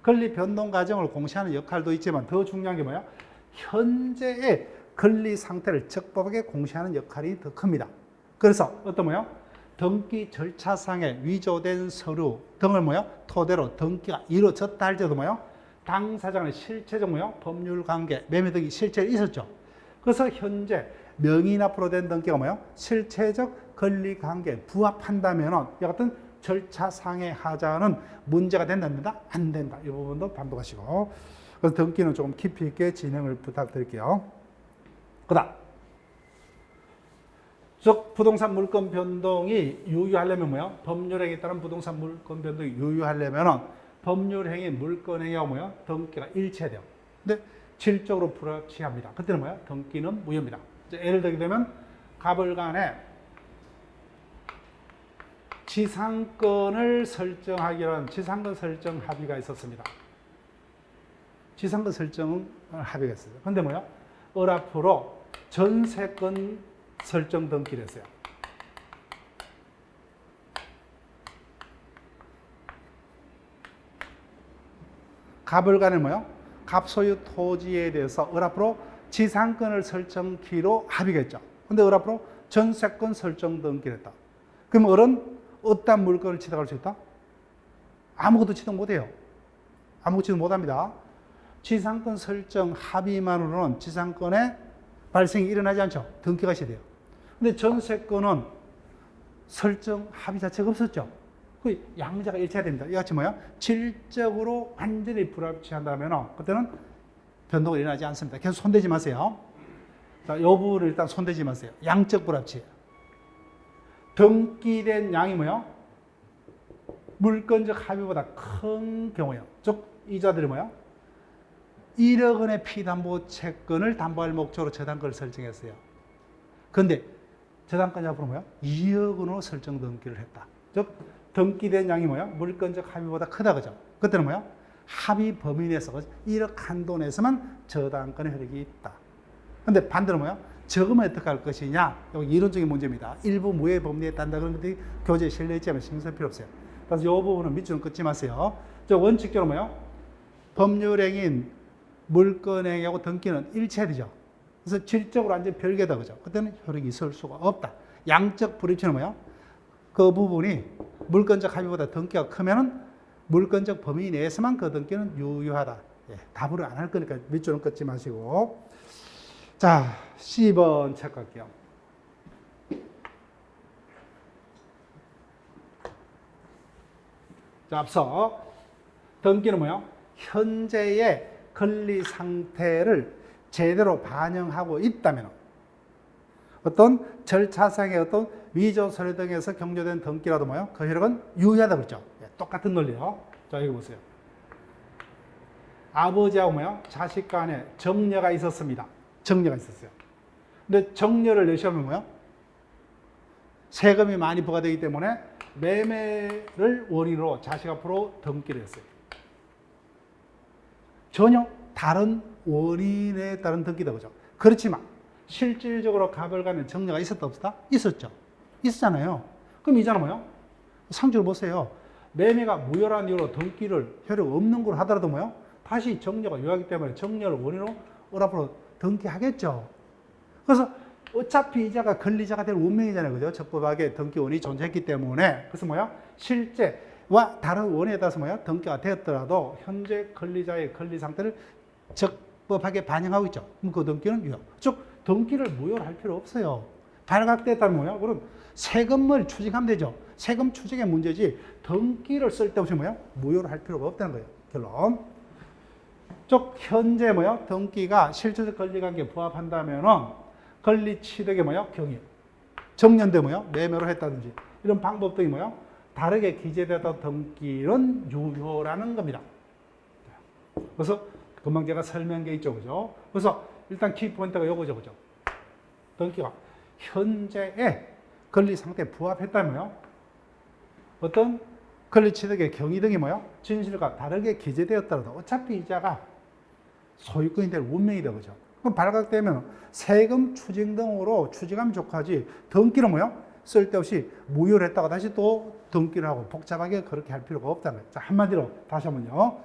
권리 변동 과정을 공시하는 역할도 있지만 더 중요한 게 뭐야? 현재의 권리 상태를 적법하게 공시하는 역할이 더 큽니다. 그래서 어떤 뭐야? 등기 절차상의 위조된 서류 등을 뭐야? 토대로 등기가 이루어졌다 할 때도 뭐야? 당사자의 실체적 뭐야? 법률 관계, 매매 등이 실제 있었죠. 그래서 현재 명인 앞으로 된 등기가 뭐야? 실체적 권리 관계에 부합한다면 이 같은 절차상의 하자는 문제가 된답니다. 안 된다. 이 부분도 반복하시고. 그래서 등기는 조금 깊이 있게 진행을 부탁드릴게요. 그다음. 즉 부동산 물권 변동이 유효하려면 뭐야? 법률행위에 따른 부동산 물권 변동이 유효하려면 법률행위 물권행위하고 뭐야? 등기가 일치해야 돼요. 근데 질적으로 불합치합니다. 그때는 뭐야? 등기는 무효입니다. 예를 들게 되면 가불간에 지상권을 설정하기로 지상권 설정 합의가 있었습니다. 지상권 설정 합의가 있었어요. 근데 뭐야? 을앞으로 전세권 설정 등기를 했어요. 가불간에 뭐요? 갑소유 토지에 대해서 을앞으로 지상권을 설정키로 합의가 있죠. 근데 을앞으로 전세권 설정 등기를 했다. 그럼 을은 어떤 물건을 취득할 수 있다? 아무것도 취득 못해요. 아무것도 취득 못합니다. 지상권 설정 합의만으로는 지상권의 발생이 일어나지 않죠. 등기가 있어야 돼요. 근데 전세권은 설정 합의 자체가 없었죠. 그 양자가 일치해야 됩니다. 이같이 뭐야? 질적으로 완전히 불합치한다면 그때는 변동이 일어나지 않습니다. 계속 손대지 마세요. 자, 이 부분을 일단 손대지 마세요. 양적 불합치예요. 등기된 양이 뭐요? 물건적 합의보다 큰 경우예요. 즉 이자들이 뭐요? 1억 원의 피담보 채권을 담보할 목적으로 저당권을 설정했어요. 그런데 저당권이 앞으로 뭐요? 2억 원으로 설정 등기를 했다. 즉 등기된 양이 뭐요? 물건적 합의보다 크다 그죠? 그때는 뭐요? 합의 범위 내에서 1억 한도 내에서만 저당권의 효력이 있다. 근데 반대로 뭐요? 적으면 어떻게 할 것이냐? 여기 이론적인 문제입니다. 일부 무효의 법리에 따른다 그런 것들이 교재에 실려 있지 않으면 신경 쓸 필요 없어요. 그래서 이 부분은 밑줄은 끊지 마세요. 저 원칙적으로 뭐요? 법률행위인 물건행위하고 등기는 일체되죠. 그래서 질적으로 완전 별개다 그죠? 그때는 효력이 있을 수가 없다. 양적 불입치는 뭐요? 그 부분이 물건적 합의보다 등기가 크면은 물건적 범위 내에서만 그 등기는 유효하다. 예, 답으로 안 할 거니까 밑줄은 끊지 마시고. 자, 10번 체크할게요. 자, 앞서 등기는 뭐요? 현재의 권리 상태를 제대로 반영하고 있다면 어떤 절차상의 어떤 위조 서류 등에서 경조된 등기라도 뭐요? 그 효력은 유효하다 그랬죠. 예, 똑같은 논리요. 자, 여기 보세요. 아버지하고 뭐요? 자식 간에 정려가 있었습니다. 정려가 있었어요. 근데 정려를 내시하면 뭐요? 세금이 많이 부과되기 때문에 매매를 원인으로 자식 앞으로 등기를 했어요. 전혀 다른 원인에 따른 등기다 그죠? 그렇지만 실질적으로 갑을 가는 정려가 있었다 없었다? 있었죠. 있었잖아요. 그럼 이자는 뭐요? 상주를 보세요. 매매가 무효라는 이유로 등기를 효력 없는 걸 하더라도 뭐요? 다시 정려가 유효하기 때문에 정려를 원인으로 앞으로 등기하겠죠. 그래서 어차피 이자가 권리자가 될 운명이잖아요. 그죠? 적법하게 등기원이 존재했기 때문에. 그래서 뭐야? 실제와 다른 원인에 따라서 뭐야? 등기가 되었더라도 현재 권리자의 권리 상태를 적법하게 반영하고 있죠. 그럼 그 등기는 유효. 즉, 등기를 무효로 할 필요 없어요. 발각됐다면 뭐야? 그럼 세금을 추징하면 되죠. 세금 추징의 문제지 등기를 쓸데없이 뭐야? 무효로 할 필요가 없다는 거예요. 결론. 즉, 현재 뭐야? 등기가 실질적 권리관계에 부합한다면은 권리 취득의 뭐야? 경위. 정년대 뭐야? 매매로 했다든지 이런 방법 등이 뭐야? 다르게 기재되었던 등기는 유효라는 겁니다. 그래서 금방 제가 설명게 있죠. 그죠? 그래서 일단 키포인트가 요거죠. 그죠? 등기가 현재의 권리 상태에 부합했다면요. 어떤 권리 취득의 경위 등이 뭐야? 진실과 다르게 기재되었더라도 어차피 이자가 소유권이 될 운명이다. 그죠? 그럼 발각되면 세금 추징 등으로 추징하면 좋하지 등기를 뭐요? 쓸데없이 무효를 했다가 다시 또 등기를 하고 복잡하게 그렇게 할 필요가 없다는 거예요. 자, 한마디로 다시 한번요.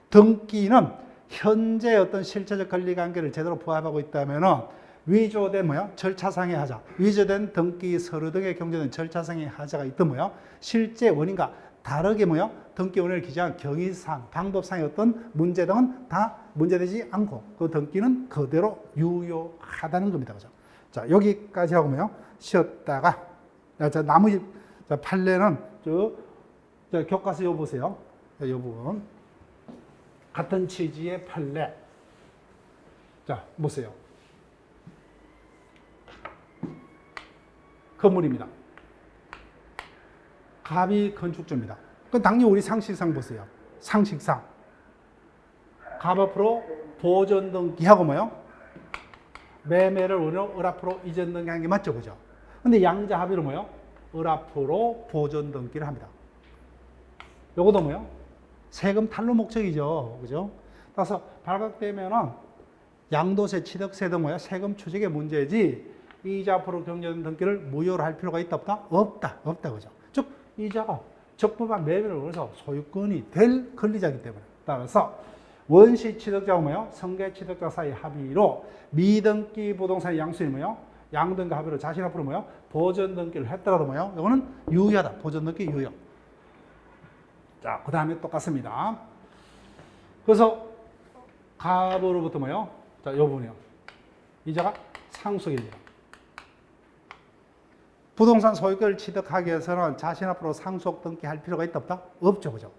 등기는 현재 어떤 실체적 권리관계를 제대로 부합하고 있다면 위조된 뭐요? 절차상의 하자, 위조된 등기 서류 등에 경제된 절차상의 하자가 있던 뭐요? 실제 원인과 다르게 뭐요? 등기 원인을 기재한 경위상, 방법상의 어떤 문제 등은 다 문제되지 않고 그 등기는 그대로 유효하다는 겁니다. 그죠? 자, 여기까지 하고 뭐요? 쉬었다가 자, 나머지 판례는 저 교과서 요 보세요. 이 부분. 같은 취지의 판례. 자, 보세요. 건물입니다. 갑이 건축주입니다. 그 당연히 우리 상식상 보세요. 상식상. 갑 앞으로 보존 등기하고 뭐요? 매매를 원으로 을 앞으로 이전 등기하는 게 맞죠? 그죠? 근데 양자 합의로 뭐요? 을 앞으로 보존 등기를 합니다. 요것도 뭐요? 세금 탈루 목적이죠. 그죠? 따라서 발각되면은 양도세, 취득세 등 뭐야? 세금 추징의 문제지 이자 앞으로 경제된 등기를 무효로 할 필요가 있다 없다? 없다. 없다. 그죠? 즉 이자가 적법한 매매를 원해서 소유권이 될 권리자이기 때문에 따라서 원시 취득자와 뭐요? 성계 취득자 사이 합의로 미등기 부동산의 양수인 뭐요? 양등기 합의로 자신 앞으로 뭐요? 보존 등기를 했더라도 뭐요? 이거는 유효하다. 보존 등기 유효. 자, 그 다음에 똑같습니다. 그래서 갑으로부터 뭐요? 자, 요 부분이요. 이자가 상속입니다. 부동산 소유권을 취득하기 위해서는 자신 앞으로 상속 등기할 필요가 있다 없다? 없죠. 그죠?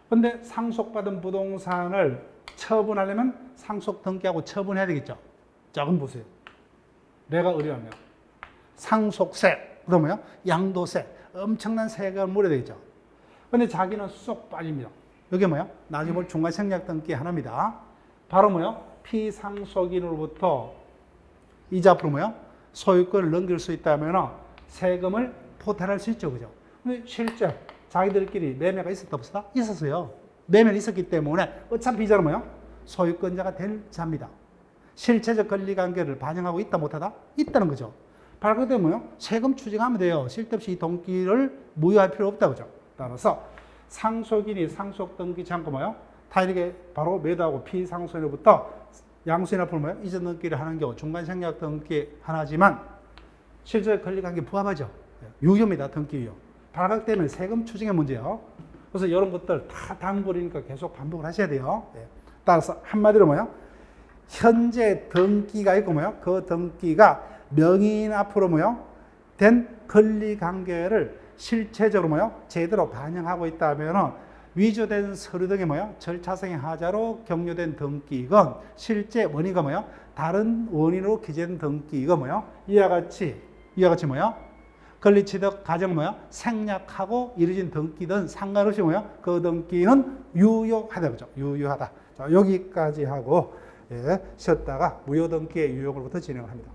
근데 상속받은 부동산을 처분하려면 상속 등기하고 처분해야 되겠죠. 자, 그럼 보세요. 내가 의뢰하면 상속세, 그다음 뭐요? 양도세, 엄청난 세금을 물어야 되죠. 근데 자기는 쏙 빠집니다. 이게 뭐야? 나중에 볼 중간 생략 등기 하나입니다. 바로 뭐요? 피상속인으로부터 이자 앞으로 뭐요? 소유권을 넘길 수 있다면 세금을 포탈할 수 있죠, 그죠? 근데 실제 자기들끼리 매매가 있었다 없었다? 있었어요. 매매는 있었기 때문에 어차피 이자는 뭐요? 소유권자가 될 자입니다. 실체적 권리관계를 반영하고 있다 못하다? 있다는 거죠. 바로 그때 뭐요? 세금 추징하면 돼요. 쓸데없이 이 등기를 무효할 필요 없다, 그죠? 따라서 상속인이 상속등기치 않고 뭐요? 타인에게 바로 매도하고 피상속인으로부터 양수인 앞으로 뭐요? 이전 등기를 하는 경우 중간 생략 등기 하나지만 실제 권리관계 부합하죠. 유효입니다. 등기 유효. 발각 때문에 세금 추징의 문제예요. 그래서 이런 것들 다 단골이니까 계속 반복을 하셔야 돼요. 따라서 한마디로 뭐요? 현재 등기가 있고 뭐요? 그 등기가 명의인 앞으로 뭐요? 된 권리관계를 실체적으로 뭐요? 제대로 반영하고 있다면 위조된 서류 등의 뭐요? 절차상의 하자로 격려된 등기이건 실제 원인과 뭐요? 다른 원인으로 기재된 등기이건 뭐요? 이와 같이 뭐요? 권리취득 과정 뭐요? 생략하고 이루어진 등기든 상관없이 뭐요? 그 등기는 유효하다, 그죠? 유효하다. 자, 여기까지 하고 쉬었다가 무효 등기의 유효로부터 진행합니다.